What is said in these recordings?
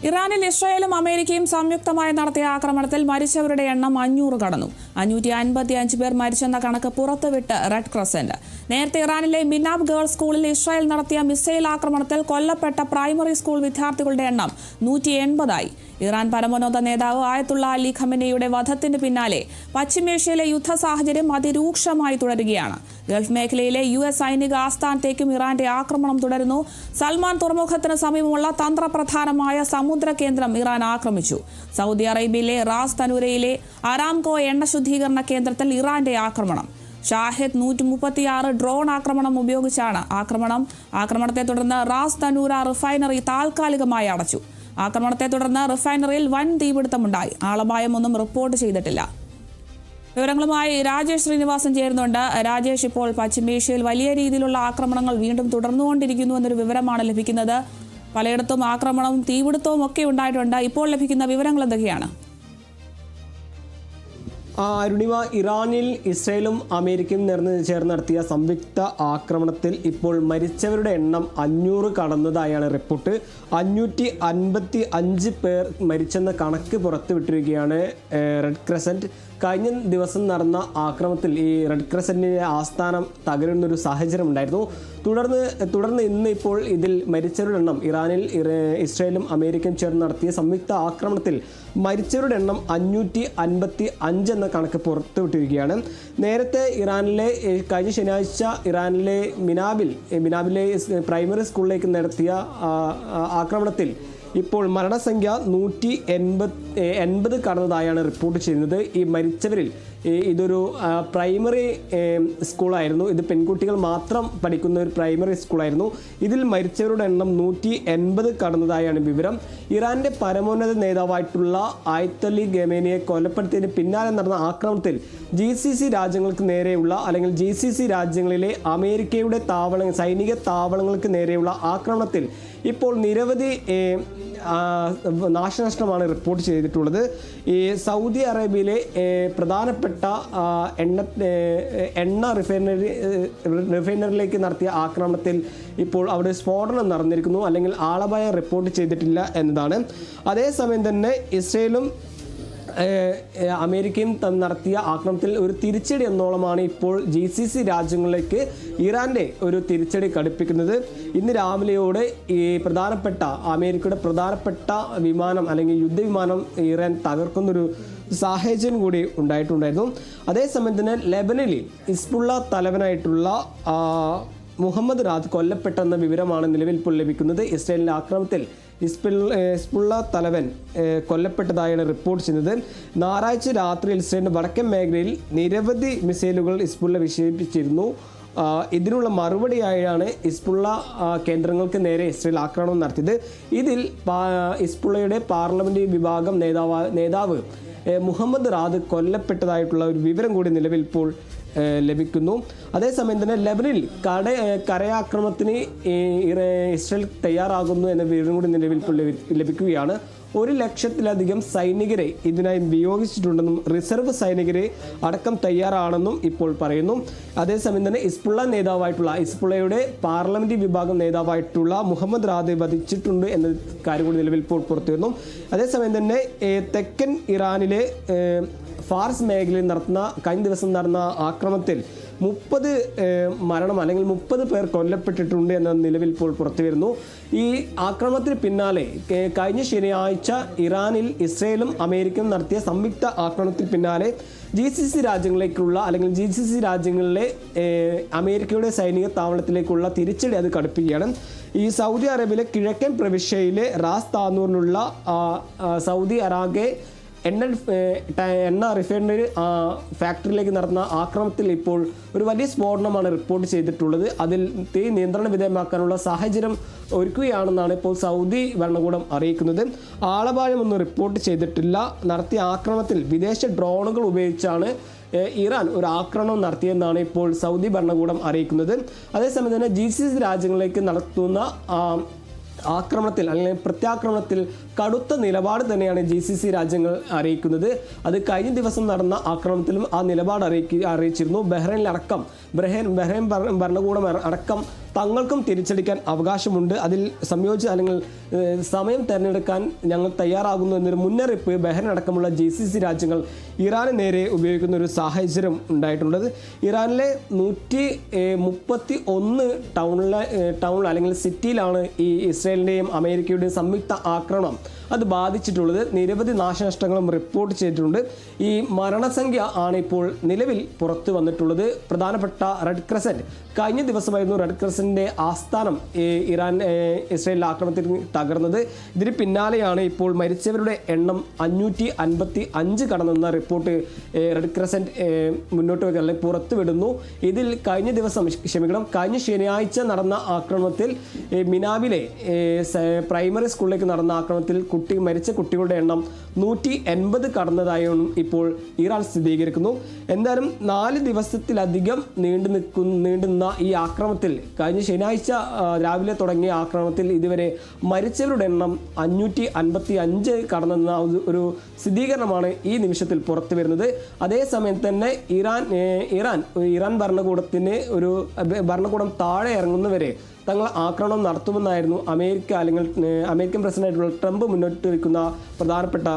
ഇറാനിൽ ഇസ്രായേലും അമേരിക്കയും സംയുക്തമായി നടത്തിയ ആക്രമണത്തിൽ മരിച്ചവരുടെ എണ്ണം 500 കടന്നു. 555 പേർ മരിച്ചെന്ന കണക്ക് പുറത്തുവിട്ട് റെഡ് ക്രസന്റ്. നേരത്തെ ഇറാനിലെ മിനാബ് ഗേൾസ് സ്കൂളിൽ ഇസ്രായേൽ നടത്തിയ മിസൈൽ ആക്രമണത്തിൽ കൊല്ലപ്പെട്ട പ്രൈമറി സ്കൂൾ വിദ്യാർത്ഥികളുടെ എണ്ണം 180 ആയി. ഇറാൻ പരമോന്നത നേതാവ് ആയത്തുള്ള അലി ഖമനയുടെ വധത്തിന് പിന്നാലെ പശ്ചിമേഷ്യയിലെ യുദ്ധ സാഹചര്യം അതിരൂക്ഷമായി തുടരുകയാണ്. ഗൾഫ് മേഖലയിലെ US സൈനിക ആസ്ഥാനത്തേക്കും ഇറാന്റെ ആക്രമണം തുടരുന്നു. സൽമാൻ തുറമുഖത്തിന് സമീപമുള്ള തന്ത്രപ്രധാനമായ സമുദ്ര കേന്ദ്രം ഇറാൻ ആക്രമിച്ചു. സൗദി അറേബ്യയിലെ റാസ് തനൂരയിലെ അരാംകോ എണ്ണ ശുദ്ധീകരണ കേന്ദ്രത്തിൽ ഇറാന്റെ ആക്രമണം. ഷാഹിദ് 136 ഡ്രോൺ ആക്രമണം ഉപയോഗിച്ചാണ് ആക്രമണത്തെ തുടർന്ന് റാസ് തനൂര റിഫൈനറി താൽക്കാലികമായി അടച്ചു. ആക്രമണത്തെ തുടർന്ന് റിഫൈനറിയിൽ വൻ തീപിടുത്തമുണ്ടായി. ആളപായമൊന്നും റിപ്പോർട്ട് ചെയ്തിട്ടില്ല. വിവരങ്ങളുമായി രാജേഷ് ശ്രീനിവാസൻ ചേരുന്നുണ്ട്. രാജേഷ്, ഇപ്പോൾ പശ്ചിമേഷ്യയിൽ വലിയ രീതിയിലുള്ള ആക്രമണങ്ങൾ വീണ്ടും തുടർന്നുകൊണ്ടിരിക്കുന്നു എന്നൊരു വിവരമാണ് ലഭിക്കുന്നത്. പലയിടത്തും ആക്രമണവും തീപിടുത്തവും ഒക്കെ ഉണ്ടായിട്ടുണ്ട്. ഇപ്പോൾ ലഭിക്കുന്ന വിവരങ്ങൾ എന്തൊക്കെയാണ്? അരുണിമ, ഇറാനിൽ ഇസ്രായേലും അമേരിക്കയും ചേർന്ന് നടത്തിയ സംയുക്ത ആക്രമണത്തിൽ ഇപ്പോൾ മരിച്ചവരുടെ എണ്ണം 500 കടന്നതായാണ് റിപ്പോർട്ട്. 555 പേർ മരിച്ചെന്ന കണക്ക് പുറത്തുവിട്ടിരിക്കുകയാണ് റെഡ് ക്രസന്റ്. കഴിഞ്ഞ ദിവസം നടന്ന ആക്രമണത്തിൽ ഈ റെഡ് ക്രസന്റിന്റെ ആസ്ഥാനം തകരുന്നൊരു സാഹചര്യം ഉണ്ടായിരുന്നു. തുടർന്ന് ഇന്ന് ഇപ്പോൾ ഇതിൽ മരിച്ചവരുടെ എണ്ണം ഇറാനിൽ ഇസ്രായേലും അമേരിക്കയും ചേർന്ന് നടത്തിയ സംയുക്ത ആക്രമണത്തിൽ മരിച്ചവരുടെ എണ്ണം 555 എന്ന കണക്ക് പുറത്തുവിട്ടിരിക്കുകയാണ്. നേരത്തെ ഇറാനിലെ കഴിഞ്ഞ ശനിയാഴ്ച ഇറാനിലെ മിനാബിലെ പ്രൈമറി സ്കൂളിലേക്ക് നടത്തിയ ആക്രമണത്തിൽ ഇപ്പോൾ മരണസംഖ്യ 180 കടന്നതായാണ് റിപ്പോർട്ട് ചെയ്യുന്നത്. ഈ മരിച്ചവരിൽ ഇതൊരു പ്രൈമറി സ്കൂളായിരുന്നു. ഇത് പെൺകുട്ടികൾ മാത്രം പഠിക്കുന്ന ഒരു പ്രൈമറി സ്കൂളായിരുന്നു. ഇതിൽ മരിച്ചവരുടെ എണ്ണം 180 കടന്നതായാണ് വിവരം. ഇറാന്റെ പരമോന്നത നേതാവായിട്ടുള്ള ആയത്തലി ഖമേനിയെ കൊലപ്പെടുത്തിയതിന് പിന്നാലെ നടന്ന ആക്രമണത്തിൽ GCC രാജ്യങ്ങൾക്ക് നേരെയുള്ള അല്ലെങ്കിൽ GCC രാജ്യങ്ങളിലെ അമേരിക്കയുടെ സൈനിക താവളങ്ങൾക്ക് നേരെയുള്ള ആക്രമണത്തിൽ ഇപ്പോൾ നിരവധി നാശനഷ്ടമാണ് റിപ്പോർട്ട് ചെയ്തിട്ടുള്ളത്. ഈ സൗദി അറേബ്യയിലെ പ്രധാനപ്പെട്ട എണ്ണ റിഫൈനറിയിലേക്ക് നടത്തിയ ആക്രമണത്തിൽ ഇപ്പോൾ അവിടെ സ്ഫോടനം നടന്നിരിക്കുന്നു, അല്ലെങ്കിൽ ആളപായം റിപ്പോർട്ട് ചെയ്തിട്ടില്ല എന്നതാണ്. അതേസമയം തന്നെ ഇസ്രായേലും അമേരിക്കയും നടത്തിയ ആക്രമണത്തിൽ ഒരു തിരിച്ചടി എന്നോളമാണ് ഇപ്പോൾ GCC രാജ്യങ്ങളിലേക്ക് ഇറാന്റെ ഒരു തിരിച്ചടി ഘടിപ്പിക്കുന്നത്. ഇന്ന് രാവിലെയോടെ ഈ അമേരിക്കയുടെ പ്രധാനപ്പെട്ട വിമാനം അല്ലെങ്കിൽ യുദ്ധവിമാനം ഇറാൻ തകർക്കുന്നൊരു സാഹചര്യം കൂടി ഉണ്ടായിട്ടുണ്ടായിരുന്നു. അതേസമയം തന്നെ ലെബനനിൽ ഹിസ്ബുള്ള തലവനായിട്ടുള്ള മുഹമ്മദ് റാദ് കൊല്ലപ്പെട്ടെന്ന വിവരമാണ് നിലവിൽ ഇപ്പോൾ ലഭിക്കുന്നത്. ഇസ്രായേലിൻ്റെ ആക്രമണത്തിൽ ഹിസ്ബുള്ള തലവൻ കൊല്ലപ്പെട്ടതായാണ് റിപ്പോർട്ട് ചെയ്യുന്നത്. ഞായറാഴ്ച രാത്രി ഇസ്രായേലിൻ്റെ വടക്കൻ മേഖലയിൽ നിരവധി മിസൈലുകൾ ഹിസ്ബുള്ള വിക്ഷേപിച്ചിരുന്നു. ഇതിനുള്ള മറുപടിയായാണ് ഹിസ്ബുള്ള കേന്ദ്രങ്ങൾക്ക് നേരെ ഇസ്രായേൽ ആക്രമണം നടത്തിയത്. ഇതിൽ ഹിസ്ബുള്ളയുടെ പാർലമെന്റ് വിഭാഗം നേതാവ് മുഹമ്മദ് റാദ് കൊല്ലപ്പെട്ടതായിട്ടുള്ള ഒരു വിവരം കൂടി നിലവിൽ ഇപ്പോൾ ലഭിക്കുന്നു. അതേസമയം തന്നെ ലെബനിൽ കരയാക്രമണത്തിന് ഇസ്രായേൽ തയ്യാറാകുന്നു എന്ന വിവരം കൂടി നിലവിൽ ഇപ്പോൾ ലഭിക്കുകയാണ്. 100,000-ലധികം സൈനികരെ ഇതിനായി നിയോഗിച്ചിട്ടുണ്ടെന്നും റിസർവ് സൈനികരെ അടക്കം തയ്യാറാണെന്നും ഇപ്പോൾ പറയുന്നു. അതേസമയം തന്നെ ഹിസ്ബുള്ളയുടെ പാർലമെന്റ് വിഭാഗം നേതാവായിട്ടുള്ള മുഹമ്മദ് റാദ് വധിച്ചിട്ടുണ്ട് എന്ന കാര്യം കൂടി നിലവിൽ ഇപ്പോൾ പുറത്തുവരുന്നു. അതേസമയം തന്നെ തെക്കൻ ഇറാനിലെ ഫാർസ് മേഖലയിൽ കഴിഞ്ഞ ദിവസം നടന്ന ആക്രമണത്തിൽ 30 മരണം അല്ലെങ്കിൽ 30 പേർ കൊല്ലപ്പെട്ടിട്ടുണ്ട് എന്ന നിലവിൽ ഇപ്പോൾ പുറത്തു വരുന്നു. ഈ ആക്രമണത്തിന് പിന്നാലെ കഴിഞ്ഞ ശനിയാഴ്ച ഇറാനിൽ ഇസ്രായേലും അമേരിക്കയും നടത്തിയ സംയുക്ത ആക്രമണത്തിന് പിന്നാലെ GCC രാജ്യങ്ങളിലേക്കുള്ള അല്ലെങ്കിൽ GCC രാജ്യങ്ങളിലെ അമേരിക്കയുടെ സൈനിക താവളത്തിലേക്കുള്ള തിരിച്ചടി അത് കടുപ്പിക്കുകയാണ്. ഈ സൗദി അറേബ്യയിലെ കിഴക്കൻ പ്രവിശ്യയിലെ റാസ് താനൂറിലുള്ള സൗദി അറാഖെ എണ്ണ റിഫൈനറി ഫാക്ടറിയിലേക്ക് നടന്ന ആക്രമണത്തിൽ ഇപ്പോൾ ഒരു വലിയ സ്ഫോടനമാണ് റിപ്പോർട്ട് ചെയ്തിട്ടുള്ളത്. അതിൽ തീ നിയന്ത്രണ വിധേയമാക്കാനുള്ള സാഹചര്യം ഒരുക്കുകയാണെന്നാണ് ഇപ്പോൾ സൗദി ഭരണകൂടം അറിയിക്കുന്നത്. ആളപായമൊന്നും റിപ്പോർട്ട് ചെയ്തിട്ടില്ല. നടത്തിയ ആക്രമണത്തിൽ വിദേശ ഡ്രോണുകൾ ഉപയോഗിച്ചാണ് ഇറാൻ ഒരു ആക്രമണം നടത്തിയെന്നാണ് ഇപ്പോൾ സൗദി ഭരണകൂടം അറിയിക്കുന്നത്. അതേസമയം തന്നെ GCC രാജ്യങ്ങളിലേക്ക് നടത്തുന്ന ആക്രമണത്തിൽ അല്ലെങ്കിൽ പ്രത്യാക്രമണത്തിൽ കടുത്ത നിലപാട് തന്നെയാണ് GCC രാജ്യങ്ങൾ അറിയിക്കുന്നത്. അത് കഴിഞ്ഞ ദിവസം നടന്ന ആക്രമണത്തിലും ആ നിലപാട് അറിയിച്ചിരുന്നു. ബഹ്റൈൻ ഭരണകൂടം അടക്കം തങ്ങൾക്കും തിരിച്ചടിക്കാൻ അവകാശമുണ്ട്. അതിൽ സംയോജിത അല്ലെങ്കിൽ സമയം തിരഞ്ഞെടുക്കാൻ ഞങ്ങൾ തയ്യാറാകുന്നു എന്നൊരു മുന്നറിയിപ്പ് ബഹ്റൈൻ അടക്കമുള്ള GCC രാജ്യങ്ങൾ ഇറാന് നേരെ ഉപയോഗിക്കുന്ന ഒരു സാഹചര്യം ഉണ്ടായിട്ടുള്ളത്. ഇറാനിലെ 131 ടൗണിൽ അല്ലെങ്കിൽ സിറ്റിയിലാണ് ഈ ഇസ്രായേലിൻ്റെയും അമേരിക്കയുടെയും സംയുക്ത ആക്രമണം അത് ബാധിച്ചിട്ടുള്ളത്. നിരവധി നാശനഷ്ടങ്ങളും റിപ്പോർട്ട് ചെയ്തിട്ടുണ്ട്. ഈ മരണസംഖ്യ ആണ് ഇപ്പോൾ നിലവിൽ പുറത്തു വന്നിട്ടുള്ളത്. പ്രധാനപ്പെട്ട റെഡ് ക്രസൻറ്റ് കഴിഞ്ഞ ദിവസമായിരുന്നു റെഡ് ക്രസൻറ്റിൻ്റെ ആസ്ഥാനം ഇസ്രായേൽ ആക്രമണത്തിൽ തകർന്നത്. ഇതിന് പിന്നാലെയാണ് ഇപ്പോൾ മരിച്ചവരുടെ എണ്ണം 555 കടന്നെന്ന റിപ്പോർട്ട് റെഡ് ക്രസൻറ്റ് മുന്നോട്ട് വയ്ക്കുക അല്ലെങ്കിൽ പുറത്തു വിടുന്നു. ഇതിൽ കഴിഞ്ഞ ശനിയാഴ്ച നടന്ന ആക്രമണത്തിൽ മിനാബിലെ പ്രൈമറി സ്കൂളിലേക്ക് നടന്ന ആക്രമണത്തിൽ മരിച്ച കുട്ടികളുടെ എണ്ണം 180 കടന്നതായും ഇപ്പോൾ ഇറാൻ സ്ഥിരീകരിക്കുന്നു. എന്തായാലും 4 ദിവസത്തിലധികം നീണ്ടുനിന്ന ഈ ആക്രമണത്തിൽ കഴിഞ്ഞ ശനിയാഴ്ച രാവിലെ തുടങ്ങിയ ആക്രമണത്തിൽ ഇതുവരെ മരിച്ചവരുടെ എണ്ണം 555 കടന്നെന്ന ഒരു സ്ഥിരീകരണമാണ് ഈ നിമിഷത്തിൽ പുറത്തു വരുന്നത്. അതേസമയം തന്നെ ഇറാൻ ഭരണകൂടം താഴെ ഇറങ്ങുന്നവരെ തങ്ങൾ ആക്രമണം നടത്തുമെന്നായിരുന്നു അമേരിക്കൻ പ്രസിഡന്റായിട്ടുള്ള ട്രംപ് മുന്നോട്ട് വയ്ക്കുന്ന പ്രധാനപ്പെട്ട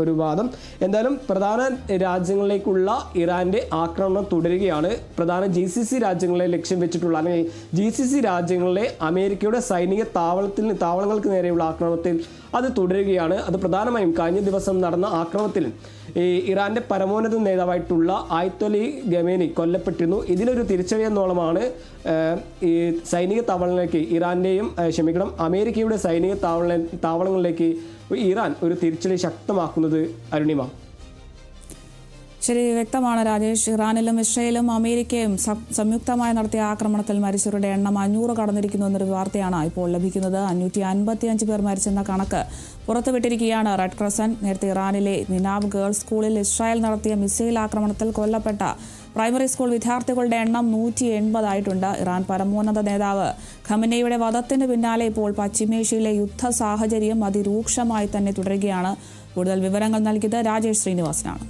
ഒരു വാദം. എന്തായാലും പ്രധാന രാജ്യങ്ങളിലേക്കുള്ള ഇറാന്റെ ആക്രമണം തുടരുകയാണ്. പ്രധാന GCC രാജ്യങ്ങളെ ലക്ഷ്യം വെച്ചിട്ടുള്ള അല്ലെങ്കിൽ GCC രാജ്യങ്ങളിലെ അമേരിക്കയുടെ സൈനിക താവളങ്ങൾക്ക് നേരെയുള്ള ആക്രമണത്തിൽ അത് തുടരുകയാണ്. അത് പ്രധാനമായും കഴിഞ്ഞ ദിവസം നടന്ന ആക്രമണത്തിൽ ഇറാന്റെ പരമോന്നത നേതാവായിട്ടുള്ള ആയത്തൊലി ഖമേനി കൊല്ലപ്പെട്ടിരുന്നു. ഇതിനൊരു തിരിച്ചടി എന്നോളമാണ് ഈ സൈനിക താവളങ്ങളിലേക്ക് അമേരിക്കയുടെ സൈനിക താവളങ്ങളിലേക്ക് ഇറാൻ ഒരു തിരിച്ചടി ശക്തമാക്കുന്നത്. അരുണിമ. ശരി, വ്യക്തമാണ് രാജേഷ്. ഇറാനിലും ഇസ്രയേലും അമേരിക്കയും സംയുക്തമായി നടത്തിയ ആക്രമണത്തിൽ മരിച്ചവരുടെ എണ്ണം 500 കടന്നിരിക്കുന്നു എന്നൊരു വാർത്തയാണ് ഇപ്പോൾ ലഭിക്കുന്നത്. 555 പേർ മരിച്ചെന്ന കണക്ക് പുറത്തുവിട്ടിരിക്കുകയാണ് റെഡ് ക്രസൻറ്റ്. നേരത്തെ ഇറാനിലെ മിനാബ് ഗേൾസ് സ്കൂളിൽ ഇസ്രായേൽ നടത്തിയ മിസൈൽ ആക്രമണത്തിൽ കൊല്ലപ്പെട്ട പ്രൈമറി സ്കൂൾ വിദ്യാർത്ഥികളുടെ എണ്ണം 180 ആയിട്ടുണ്ട്. ഇറാൻ പരമോന്നത നേതാവ് ഖമനേയുടെ വധത്തിന് പിന്നാലെ ഇപ്പോൾ പശ്ചിമേഷ്യയിലെ യുദ്ധ സാഹചര്യം അതിരൂക്ഷമായി തന്നെ തുടരുകയാണ്. കൂടുതൽ വിവരങ്ങൾ നൽകിയത് രാജേഷ് ശ്രീനിവാസനാണ്.